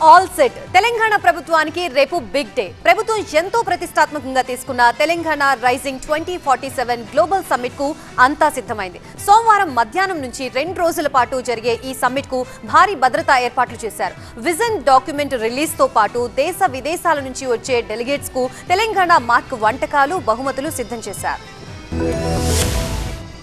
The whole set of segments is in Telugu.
All set. తెలంగాణ ప్రభుత్వానికి రేపు బిగ్ డే. ప్రభుత్వం ఎంతో ప్రతిష్టాత్మకంగా తీసుకున్న తెలంగాణ రైజింగ్ 2047 గ్లోబల్ సమ్మిట్ కు అంతా సిద్ధమైంది. సోమవారం మధ్యాహ్నం నుంచి 2 రోజుల పాటు జరిగే ఈ సమ్మిట్ కు భారీ భద్రతా ఏర్పాట్లు చేశారు. విజన్ డాక్యుమెంట్ రిలీజ్ తో పాటు దేశ విదేశాల నుంచి వచ్చే డెలిగేట్స్ కు తెలంగాణ మార్క్ వంటకాలు, బహుమతులు సిద్ధం చేశారు.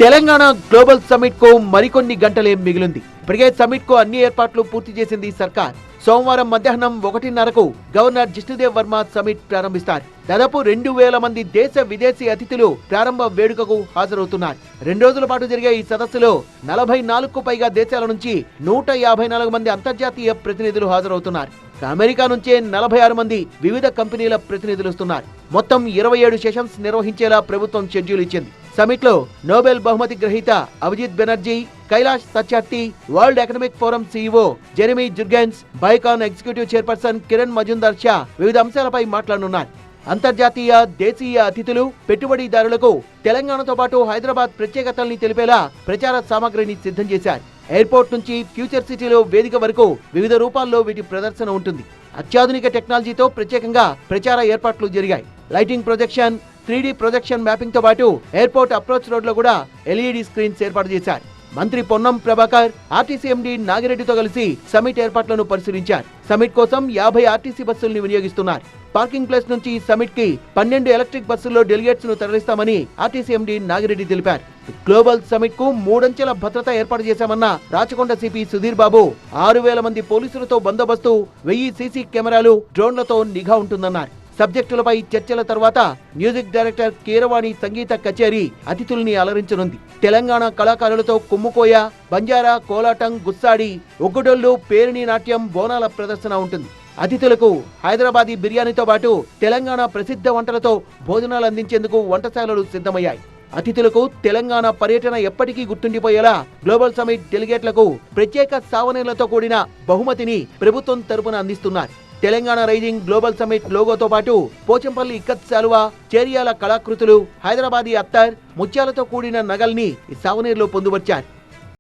తెలంగాణ గ్లోబల్ సమ్మిట్ కు మరికొన్ని గంటలే మిగిలింది. ఇప్పటికే సమ్మిట్ కు అన్ని ఏర్పాట్లు పూర్తి చేసింది సర్కార్. సోమవారం మధ్యాహ్నం 1:30కు గవర్నర్ జిష్ణుదేవ్ వర్మ సమ్మిట్ ప్రారంభిస్తారు. దాదాపు 2,000 మంది దేశ విదేశీ అతిథులు ప్రారంభ వేడుకకు హాజరవుతున్నారు. 2 రోజుల పాటు జరిగే ఈ సదస్సులో 44కు పైగా దేశాల నుంచి 154 మంది అంతర్జాతీయ ప్రతినిధులు హాజరవుతున్నారు. అమెరికా నుంచే 46 మంది వివిధ కంపెనీల ప్రతినిధులు వస్తున్నారు. మొత్తం 27 సెషన్స్ నిర్వహించేలా ప్రభుత్వం షెడ్యూల్ ఇచ్చింది. సమిట్ లో నోబెల్ బహుమతి గ్రహీత Abhijit Banerjee, Kailash Satyarthi, World Economic Forum CEO Jeremy Jurgens, Biocon executive chairperson Kiran Mazumdar Shaw వివిధ అంశాలపై మాట్లాడనున్నారు. అంతర్జాతీయ, దేశీయ అతిథులు, పెట్టుబడిదారులకు తెలంగాణతో పాటు హైదరాబాద్ ప్రత్యేకతల్ని తెలిపేలా ప్రచార సామగ్రిని సిద్ధం చేశారు. ఎయిర్పోర్ట్ నుంచి ఫ్యూచర్ సిటీలో వేదిక వరకు వివిధ రూపాల్లో వీటి ప్రదర్శన ఉంటుంది. అత్యాధునిక టెక్నాలజీతో ప్రత్యేకంగా ప్రచార ఏర్పాట్లు జరిగాయి. Lighting projection, 3D projection mapping తో పాటు ఎయిర్పోర్ట్ అప్రోచ్ రోడ్ లో కూడా LED స్క్రీన్స్ ఏర్పాటు చేశారు. మంత్రి పొన్నం ప్రభాకర్ ఆర్టీసీ ఎండీ నాగిరెడ్డితో కలిసి సమిట్ ఏర్పాట్లను పరిశీలించారు. సమిట్ కోసం 50 ఆర్టీసీ బస్సుల్ని వినియోగిస్తున్నారు. పార్కింగ్ ప్లేస్ నుంచి సమిట్ కి 12 ఎలక్ట్రిక్ బస్సుల్లో డెలిగేట్స్ ను తరలిస్తామని ఆర్టీసీ ఎండీ నాగిరెడ్డి తెలిపారు. గ్లోబల్ సమిట్ కు 3 అంచెల భద్రత ఏర్పాటు చేశామన్న రాచకొండ సిపి సుధీర్ బాబు 6,000 మంది పోలీసులతో బందోబస్తు, 1000 సీసీ కెమెరాలు, డ్రోన్లతో నిఘా ఉంటుందన్నారు. సబ్జెక్టులపై చర్చల తర్వాత మ్యూజిక్ డైరెక్టర్ కీరవాణి సంగీత కచేరీ అతిథుల్ని అలరించనుంది. తెలంగాణ కళాకారులతో కుమ్ముకోయ, బంజారా, కోలాటం, గుస్సాడి, ఒగ్గుడొల్లు, పేరిణి నాట్యం, బోనాల ప్రదర్శన ఉంటుంది. అతిథులకు హైదరాబాదీ బిర్యానీతో పాటు తెలంగాణ ప్రసిద్ధ వంటలతో భోజనాలు అందించేందుకు వంటశాలలు సిద్ధమయ్యాయి. అతిథులకు తెలంగాణ పర్యటన ఎప్పటికీ గుర్తుండిపోయేలా గ్లోబల్ సమిట్ డెలిగేట్లకు ప్రత్యేక సావనీలతో కూడిన బహుమతిని ప్రభుత్వం తరపున అందిస్తున్నారు. తెలంగాణ రైజింగ్ గ్లోబల్ సమిట్ లోగోతో పాటు పోచంపల్లి ఇక్కత్ శాలువా, చేరియాల కళాకృతులు, హైదరాబాదీ అత్తర్, ముత్యాలతో కూడిన నగల్ని ఈ సావనీర్లో పొందుపర్చారు.